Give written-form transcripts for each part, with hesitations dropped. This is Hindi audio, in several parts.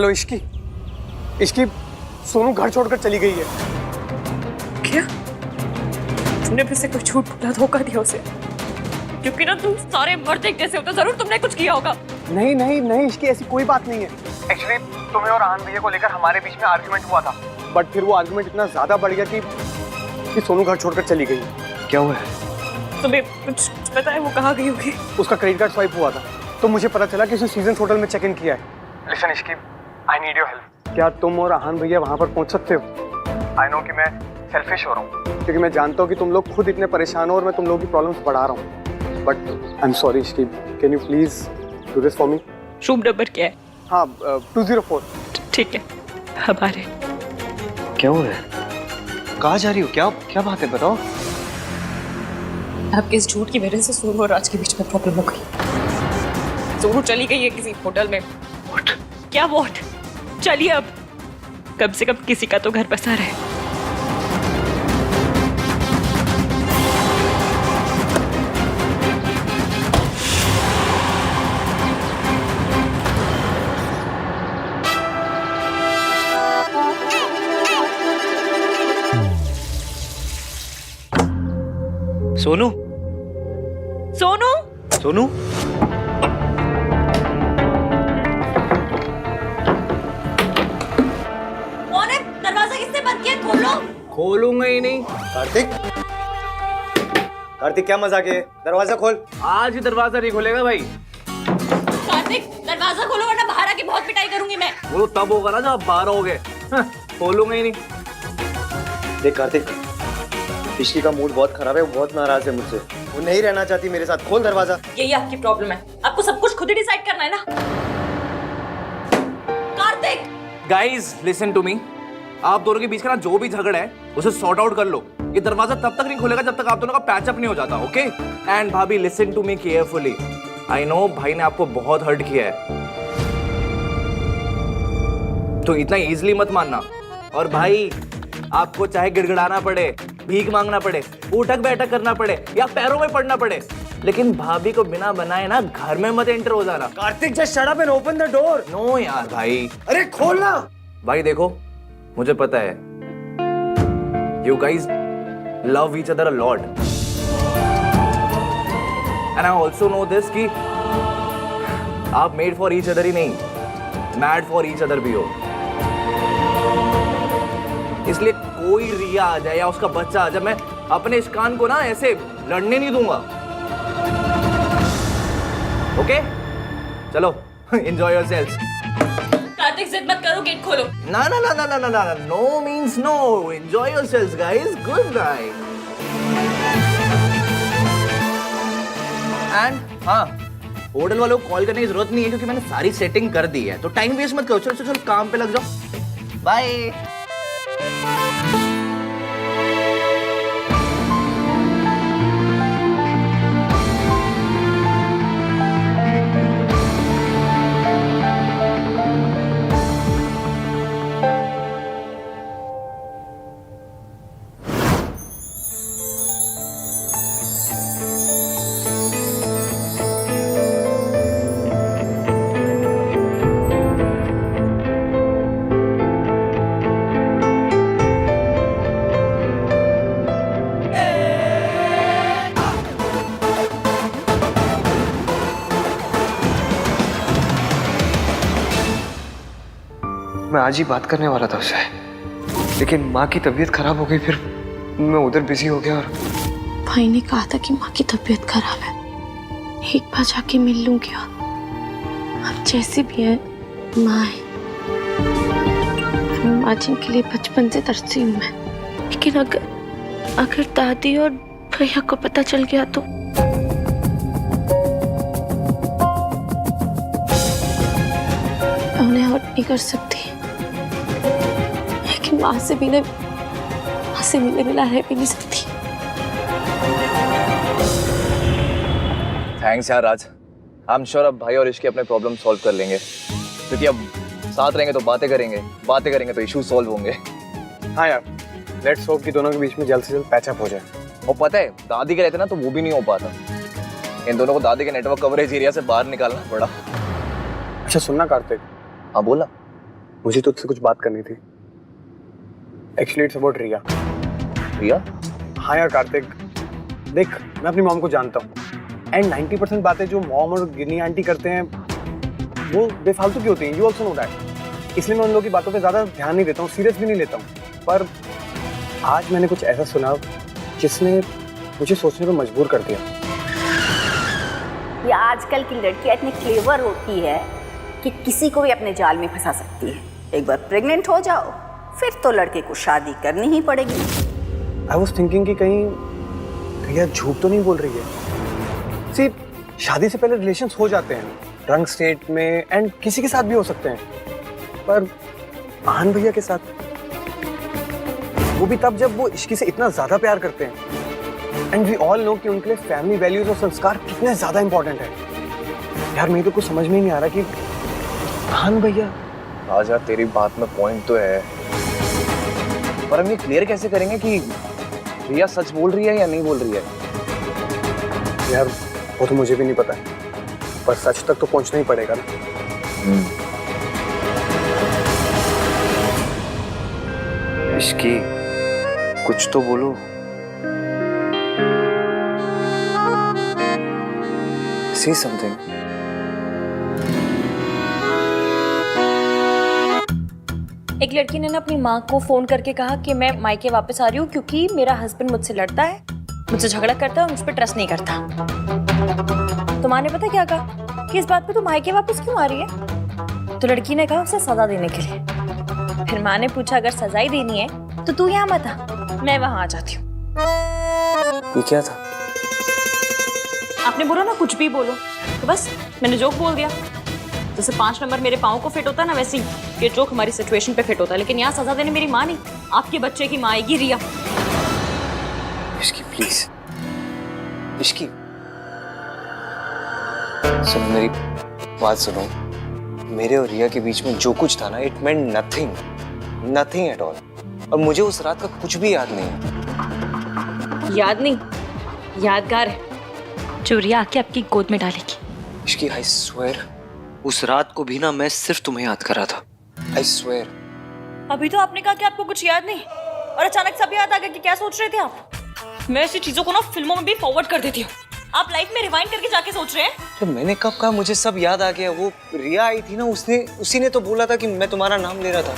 हेलो इश्की, इश्की सोनू घर छोड़कर चली गई है। क्या तुमने फिर से कुछ झूठ बोला, धोखा दिया उसे? क्योंकि ना तुम सारे मर्द एक जैसे होते, जरूर तुमने कुछ किया होगा। नहीं नहीं नहीं इश्की, ऐसी कोई बात नहीं है। एक्चुअली तुम्हें और आनंद भैया को लेकर हमारे बीच में आर्गुमेंट हुआ था, बट फिर वो आर्गुमेंट इतना ज्यादा बढ़ गया कि सोनू घर छोड़कर चली गई। क्या हुआ है? तुम्हें कुछ पता है वो कहाँ गई होगी? उसका क्रेडिट कार्ड स्वाइप हुआ था, तो मुझे पता चला कि उसने सीजन्स होटल में चेक इन किया है। Listen Ishki, I need your help. क्या तुम और आनंद भैया वहाँ पर पहुँच सकते हो? आई नो कि मैं सेल्फिश हो रहा हूँ, क्योंकि मैं जानता हूँ कि तुम लोग खुद इतने परेशान हो और मैं तुम लोगों की प्रॉब्लम्स बढ़ा रहा हूँ, but I am sorry Ishki, can you please do this for me? Room number क्या है? हाँ 204। ठीक है, हमारे। क्या हुआ है? कहाँ जा रही हो? क्या क्या बात है, बताओ। आपके इस झूठ की वजह से सोनू और राज के बीच में प्रॉब्लम हो गई। सोनू चली गई है किसी होटल में। What? क्या वॉट? चलिए अब, कम से कम किसी का तो घर बसा रहे। सोनू, सोनू, सोनू, कौन है? दरवाजा किसने बंद किया? खोलो। खोलूंगा ही नहीं। कार्तिक, कार्तिक क्या मजाक है? दरवाजा खोल। आज ही दरवाजा नहीं खुलेगा भाई। कार्तिक दरवाजा खोलो वरना बाहर आके बहुत पिटाई करूंगी मैं। वो तब होगा ना जब आप बाहर होगे। खोलूंगा ही नहीं। देख कार्तिक, इश्की का मूड बहुत खराब है, वो बहुत नाराज है मुझसे, वो नहीं रहना चाहती मेरे साथ। खोल दरवाजा। यही आपकी प्रॉब्लम है, आपको सब कुछ खुद ही डिसाइड करना है ना। Kartik, guys listen to me, आप दोनों के बीच का ना जो भी झगड़ा है उसे सॉर्ट आउट कर लो। ये दरवाजा तब तक नहीं खुलेगा जब तक आप दोनों का पैचअप नहीं हो जाता, ओके? एंड भाभी listen to me carefully. I know भाई ने आपको बहुत हर्ट किया है, तो इतना इजीली मत मानना। और भाई आपको चाहे गिड़गिड़ाना पड़े, भीख मांगना पड़े, उठक बैठक करना पड़े या पैरों में पड़ना पड़े, लेकिन भाभी को बिना बनाए ना घर में मत एंटर हो जाना। Kartik just shut up and open the door. No यार भाई। अरे खोलना। भाई देखो, मुझे पता है you guys love each other a lot, and I also know this कि आप मेड फॉर ईच अदर ही नहीं, मैड फॉर ईच अदर भी हो। इसलिए कोई रिया आ जाए या उसका बच्चा आ जाए, मैं अपने इस कान को ना ऐसे लड़ने नहीं दूंगा, ओके? चलो एंजॉय योरसेल्व्स। कार्तिक जिद मत करो, गेट खोलो। ना ना ना ना ना ना ना, no means no. Enjoy yourselves guys, good night. And हाँ, होटल वालों को कॉल करने की जरूरत नहीं है क्योंकि मैंने सारी सेटिंग कर दी है, तो टाइम वेस्ट मत करो। चलो चलो चलो, काम पे लग जाओ। बाय। मैं आज ही बात करने वाला था उससे, लेकिन माँ की तबीयत खराब हो गई, फिर मैं उधर बिजी हो गया। और भाई ने कहा था कि माँ की तबीयत खराब है, एक बार जाके मिल लूंगी। अब जैसे भी है माँ है, माँ जिनके लिए बचपन से तरसी हूँ मैं। लेकिन अगर दादी और भैया को पता चल गया तो उन्हें हर्ट नहीं कर सकती, लेकिन माँ से मिले मिला रह भी नहीं सकती। थैंक्स यार राज, आई एम श्योर अब भाई और इश्की अपने प्रॉब्लम सॉल्व कर लेंगे, क्योंकि अब साथ रहेंगे तो बातें करेंगे तो इशू सॉल्व होंगे। हाँ यार, लेट्स होप कि दोनों के बीच में जल्द से जल्द पैचअप हो जाए। और पता है दादी के रहते ना तो वो भी नहीं हो पाता, इन दोनों को दादी के नेटवर्क कवरेज एरिया से बाहर निकालना पड़ा। अच्छा सुनना कार्तिक, हाँ बोला। मुझे तुझसे कुछ बात करनी थी। एक्चुअली इट्स अबाउट रिया। रिया? हाँ यार कार्तिक, देख मैं अपनी मॉम को जानता हूँ एंड 90% बातें जो मॉम और गिनी आंटी करते हैं वो बेफालतू की होती हैं। You also know that. इसलिए मैं उन लोगों की बातों पे ज़्यादा ध्यान नहीं देता हूँ, सीरियस भी नहीं लेता हूँ। पर आज मैंने कुछ ऐसा सुना जिसने मुझे सोचने पर मजबूर कर दिया। ये आजकल की लड़कियां इतनी क्लेवर होती है कि किसी को भी अपने जाल में फंसा सकती है। एक बार प्रेग्नेंट हो जाओ फिर तो लड़के को शादी करनी ही पड़ेगी। आई वॉज थिंकिंग कि कहीं रिया झूठ तो नहीं बोल रही है। सी, शादी से पहले रिलेशंस हो जाते हैं रंग स्टेट में एंड किसी के साथ भी हो सकते हैं, पर आहान भैया के साथ वो भी तब जब वो इश्की से इतना ज्यादा प्यार करते हैं। एंड वी ऑल नो कि उनके लिए फैमिली वैल्यूज और संस्कार कितने ज्यादा इंपॉर्टेंट है। यार मेरे तो कुछ समझ में ही नहीं आ रहा कि आहान भैया। राज यार तेरी बात में पॉइंट तो है, पर हम ये क्लियर कैसे करेंगे कि रिया सच बोल रही है या नहीं बोल रही है? यार वो तो मुझे भी नहीं पता है, पर सच तक तो पहुंचना ही पड़ेगा ना। इश्की कुछ तो बोलो। Say something. एक लड़की ने ना अपनी माँ को फोन करके कहा कि मैं मायके वापस आ रही हूँ क्योंकि मेरा हस्बैंड मुझसे लड़ता है, मुझसे झगड़ा करता है और मुझ पर ट्रस्ट नहीं करता। तो माँ ने पता क्या कहा कि इस बात पे तू मायके वापस क्यों आ रही है? तो लड़की ने कहा उसे सजा देने के लिए। फिर माँ ने पूछा अगर सजा ही देनी है तो तू यहाँ मत आ, मैं वहां आ जाती हूँ। ये क्या था? आपने बोला ना कुछ भी बोलो, तो बस मैंने जोक बोल दिया। जैसे 5 नंबर मेरे पाँव को फिट होता है ना, वैसे ही ये जोक हमारी सिचुएशन पे फिट होता है। लेकिन यहाँ सजा देने मेरी माँ नहीं, आपके बच्चे की माँ आएगी, रिया। इश्की प्लीज, इश्की सुनो मेरी बात सुनो। मेरे और रिया के बीच में जो कुछ था ना, it meant nothing, nothing at all. और मुझे उस रात का कुछ भी याद नहीं है। याद नहीं, यादगार है जो रिया आके आपकी गोद में डालेगी। इश्की आई स्वेयर उस रात को भी ना मैं सिर्फ तुम्हें याद कर रहा था। I swear. अभी तो आपने कहा कि आपको कुछ याद नहीं और अचानक सब याद आ गया कि क्या सोच रहे थे आप। मैं ऐसी चीजों को ना फिल्मों में भी फॉरवर्ड कर देती हूँ, आप लाइफ में रिवाइंड करके जाके सोच रहे हैं। तो मैंने कब कहा मुझे सब याद आ गया? वो रिया आई थी ना, उसी ने तो बोला था कि मैं तुम्हारा नाम ले रहा था।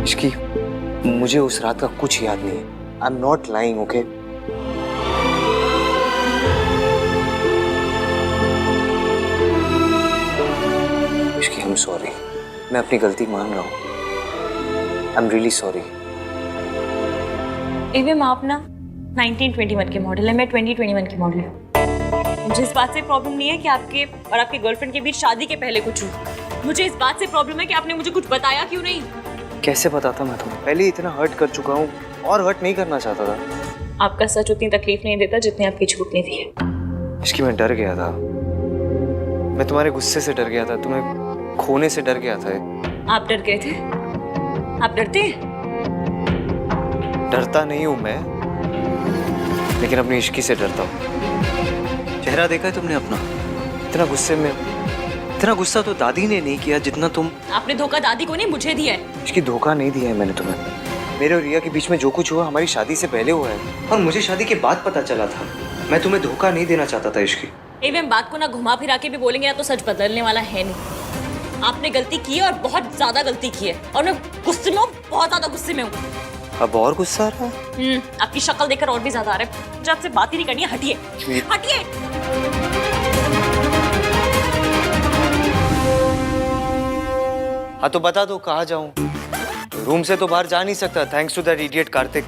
इश्की मुझे उस रात का कुछ याद नहीं है। I am not lying, okay? Ishki I am sorry, मैं अपनी गलती मान रहा हूँ। I am really sorry. एवं आप ना 1921 के मॉडल है, मैं 2021 की मॉडल हूँ। मुझे इस बात से प्रॉब्लम नहीं है कि आपके और आपके गर्लफ्रेंड के बीच शादी के पहले कुछ हुआ। मुझे इस बात से प्रॉब्लम है कि आपने मुझे कुछ बताया क्यों नहीं। कैसे बताता मैं तुम्हें? पहले इतना हर्ट कर चुका हूँ और हर्ट नहीं करना चाहता था। आपका सच उतनी तकलीफ नहीं देता जितनी आपकी झूठ नहीं थी। इसकी मैं डर गया था, मैं तुम्हारे गुस्से से डर गया था, तुम्हें खोने से डर गया था। आप डर गए थे? आप डरते हैं? डरता नहीं हूँ मैं, लेकिन अपनी इश्की से डरता हूँ। चेहरा देखा है तुमने अपना? इतना गुस्से में, इतना गुस्सा तो दादी ने नहीं किया जितना तुम। आपने धोखा दादी को नहीं मुझे दिया है। इसकी धोखा नहीं दिया है मैंने तुम्हें। मेरे और रिया के बीच में जो कुछ हुआ हमारी शादी से पहले हुआ है, और मुझे शादी के बाद पता चला था। मैं तुम्हें धोखा नहीं देना चाहता था इश्की। एवं बात को ना घुमा फिरा के भी बोलेंगे ना तो सच बदलने वाला है नहीं। आपने गलती की है और बहुत ज्यादा गलती की है, और मैं गुस्से में हूँ, बहुत ज्यादा गुस्से में हूँ। अब और गुस्सा आ रहा है? आपकी शक्ल देखकर और भी ज्यादा आ रहा है। मुझे आपसे बात ही नहीं करनी है, हटिए हटिए। हाँ तो बता दो कहाँ जाऊं? रूम से तो बाहर जा नहीं सकता, thanks to that idiot Kartik.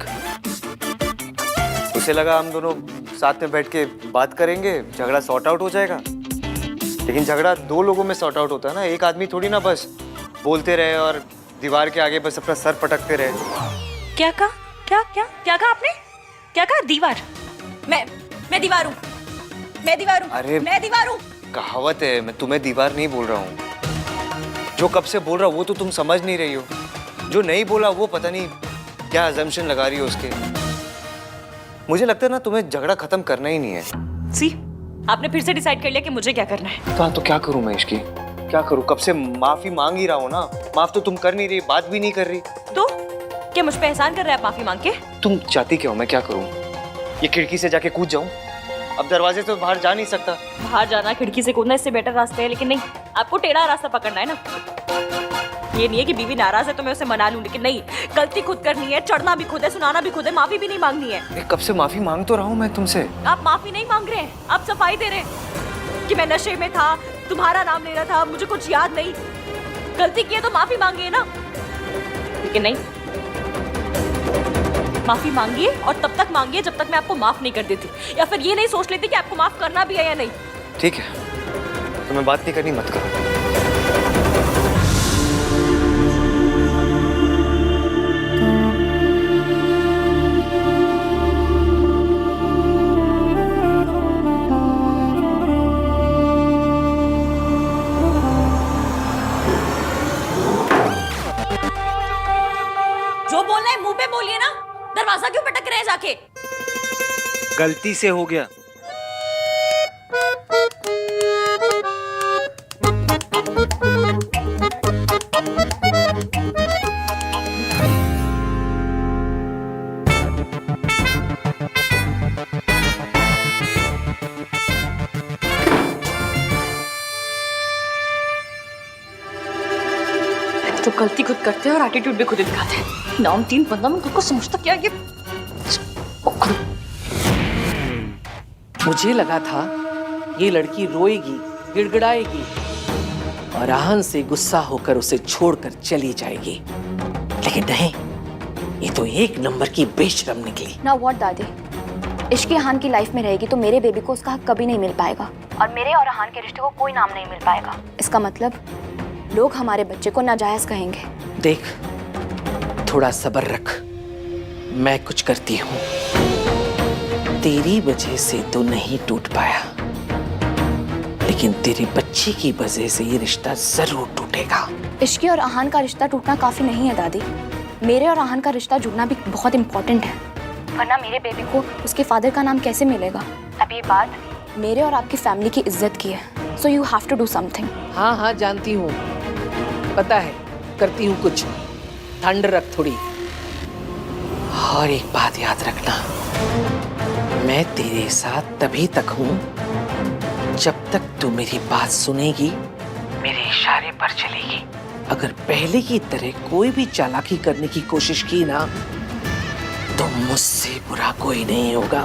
उसे लगा हम दोनों साथ में बैठ के बात करेंगे, झगड़ा सॉर्ट आउट हो जाएगा। लेकिन झगड़ा 2 लोगों में सॉर्ट आउट होता है ना, एक आदमी थोड़ी ना बस बोलते रहे और दीवार के आगे बस अपना सर पटकते रहे। क्या कहा? क्या कहा आपने? क्या कहा? दीवार? मैं दीवार हूँ, मैं दीवार हूँ। अरे मैं दीवार हूँ। कहावत है, मैं तुम्हें दीवार नहीं बोल रहा हूँ। जो कब से बोल रहा हूँ वो तो तुम समझ नहीं रही हो। जो नहीं बोला वो पता नहीं क्या अजम्पशन लगा रही हो उसके। मुझे लगता है ना तुम्हें झगड़ा खत्म करना ही नहीं है। सी, आपने फिर से डिसाइड कर लिया कि मुझे क्या करना है। तो क्या करूं मैं इसकी? क्या करूं? कब से माफी मांग ही रहा हूं ना। माफ तो तुम कर नहीं रही, बात भी नहीं कर रही। तो क्या मुझ पे एहसान कर रहा है आप माफी मांग के? तुम चाहती क्या हो? मैं क्या करूं? ये खिड़की से जाके कूद जाऊं? अब दरवाजे से बाहर जा नहीं सकता। बाहर जाना, खिड़की से कूदना इससे बेटर रास्ते है, लेकिन नहीं, आपको टेढ़ा रास्ता पकड़ना है ना। ये नहीं है कि बीवी नाराज है तो मैं उसे मना लूं, लेकिन नहीं, गलती खुद करनी है, चढ़ना भी खुद है, सुनाना भी खुद है, माफी भी नहीं मांगनी है। कब से माफी मांग तो रहा हूं मैं तुमसे। आप माफी नहीं मांग रहे हैं, आप सफाई दे रहे हैं कि मैं नशे में था, तुम्हारा नाम ले रहा था, मुझे कुछ याद नहीं। गलती की है तो माफी मांगिए ना, लेकिन नहीं, माफी मांगिए और तब तक मांगिए जब तक मैं आपको माफ नहीं कर देती, या फिर ये नहीं सोच लेती कि आपको माफ करना भी है या नहीं। ठीक है, तुम्हें बात नहीं करनी, मत करो। जो बोलना है मुंह पे बोलिए ना, दरवाजा क्यों पटक रहे हैं जाके? गलती से हो गया। तो गलती खुद करते हैं और एटीट्यूड भी खुद ही दिखाते हैं। नाम 3 बंदा में खुद को समझता क्या ये? मुझे लगा था ये लड़की रोएगी, गिड़गिड़ाएगी और आहन से गुस्सा होकर उसे छोड़कर चली जाएगी, लेकिन नहीं, ये तो एक नंबर की बेशरम निकली। ना व्हाट दादी, इश्की अहान की लाइफ में रहेगी तो मेरे बेबी को उसका हक कभी नहीं मिल पाएगा, और मेरे और अहान के रिश्ते को कोई नाम नहीं मिल पाएगा। इसका मतलब लोग हमारे बच्चे को नाजायज कहेंगे। देख, थोड़ा सब्र रख, मैं कुछ करती हूँ। तेरी वजह से तो नहीं टूट पाया, लेकिन तेरी बच्ची की वजह से ये रिश्ता जरूर टूटेगा। इश्की और अहान का रिश्ता टूटना काफी नहीं है दादी, मेरे और अहान का रिश्ता जुड़ना भी बहुत इम्पोर्टेंट है, वरना मेरे बेबी को उसके फादर का नाम कैसे मिलेगा? अब ये बात मेरे और आपकी फैमिली की इज्जत की है, so you have to do something. हाँ हाँ जानती हूँ, पता है, करती हूँ कुछ। ठंड रख थोड़ी। और एक बात याद रखना, मैं तेरे साथ तभी तक हूँ जब तक तू मेरी बात सुनेगी, मेरे इशारे पर चलेगी। अगर पहले की तरह कोई भी चालाकी करने की कोशिश की ना, तो मुझसे बुरा कोई नहीं होगा।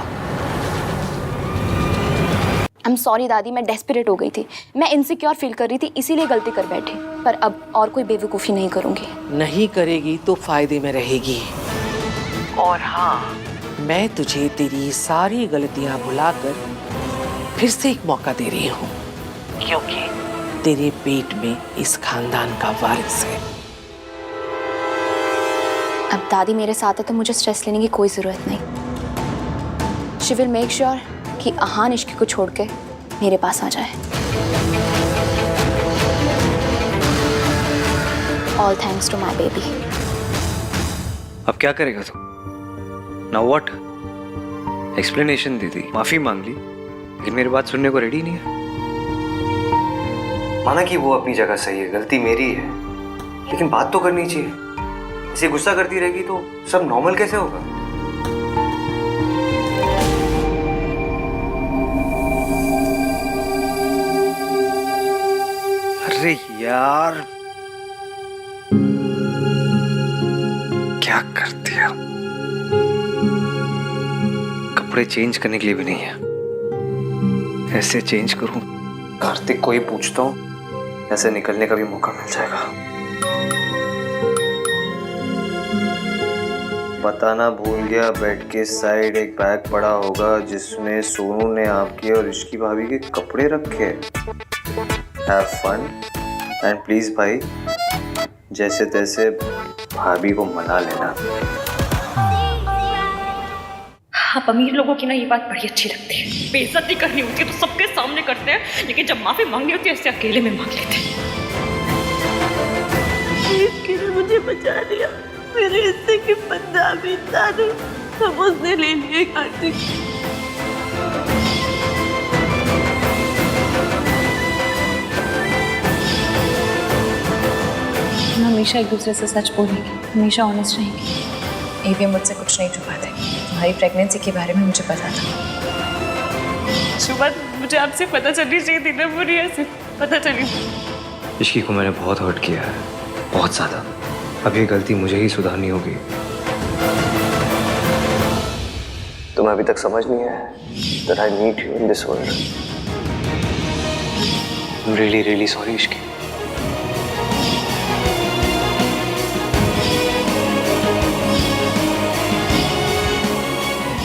आई एम सॉरी दादी, मैं डेस्परेट हो गई थी, मैं इनसिक्योर फील कर रही थी, इसीलिए गलती कर बैठी, पर अब और कोई बेवकूफ़ी नहीं करूँगी। नहीं करेगी तो फायदे में रहेगी। और हाँ, मैं तुझे तेरी सारी गलतियां भुलाकर फिर से एक मौका दे रही हूँ, क्योंकि तेरे पेट में इस खानदान का वारिस है। अब दादी मेरे साथ है तो मुझे स्ट्रेस लेने की कोई ज़रूरत नहीं। शी विल मेक श्योर कि अहान इश्की को छोड़ के मेरे पास आ जाए। All thanks to my baby. अब क्या करेगा तू? Now what? एक्सप्लेनेशन दे दी, माफी मांग ली, लेकिन मेरी बात सुनने को रेडी नहीं है। माना कि वो अपनी जगह सही है, गलती मेरी है, लेकिन बात तो करनी चाहिए। इसे गुस्सा करती रहेगी तो सब नॉर्मल कैसे होगा? अरे यार, क्या कर दिया? कपड़े चेंज करने के लिए भी नहीं है। ऐसे चेंज करूं, कार्तिक को ही पूछता हूं, ऐसे निकलने का भी मौका मिल जाएगा। बताना भूल गया, बेड के साइड एक बैग पड़ा होगा जिसमें सोनू ने आपके और इश्की भाभी के कपड़े रखे। हैव फन एंड प्लीज भाई, जैसे तैसे भाभी को मना लेना। आप अमीर लोगों की ना ये बात बड़ी अच्छी लगती है, बेइज्जती करनी होती है तो सबके सामने करते हैं, लेकिन जब माफी मांगनी होती है ऐसे अकेले में मांग लेते हैं। इसके ने मुझे बचा लिया, मेरे हिस्से की बदनामी भी नहीं, सब उसने ले लिए कार्तिक। हमेशा एक दूसरे से सच बोलेंगे, हमेशा ऑनेस्ट रहेंगे। एवीएम मुझसे कुछ नहीं छुपाते। तुम्हारी प्रेगनेंसी के बारे में मुझे पता था। जो बात मुझे आपसे पता चलनी चाहिए थी ना, वो रिया से पता चली। इश्की को मैंने बहुत हर्ट किया है, बहुत ज़्यादा। अब ये गलती मुझे ही सुधारनी होगी। तुम्हें अभी तक समझ नहीं है that I need you in this world. I'm really, really sorry, Ishki.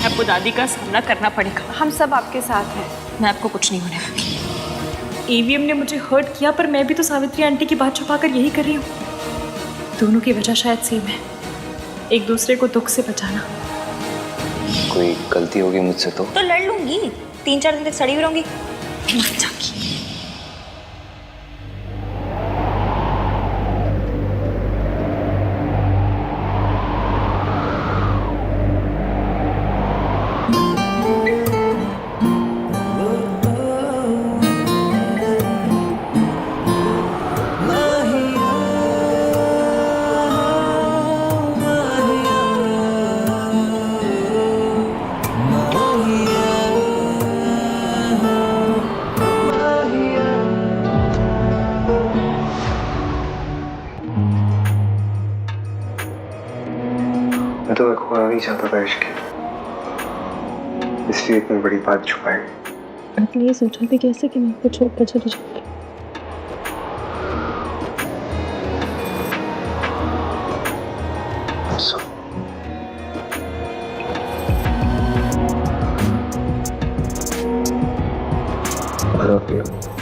आपको दादी का सामना करना पड़ेगा। हम सब आपके साथ हैं। मैं आपको कुछ नहीं होने दूंगी। एवीएम ने मुझे हर्ट किया, पर मैं भी तो सावित्री आंटी की बात छुपा कर यही कर रही हूँ। दोनों की वजह शायद सेम है, एक दूसरे को दुख से बचाना। कोई गलती होगी मुझसे तो लड़ लूंगी, 3-4 दिन तक सड़ी हुई रहूंगी, मर जाऊंगी। मैं तो खोना नहीं चाहता था इश्क, इसलिए इतनी बड़ी बात छुपाई। आपने ये सोचा भी कैसे कि मैं आपको छोड़कर चली जाऊंगी? I love you.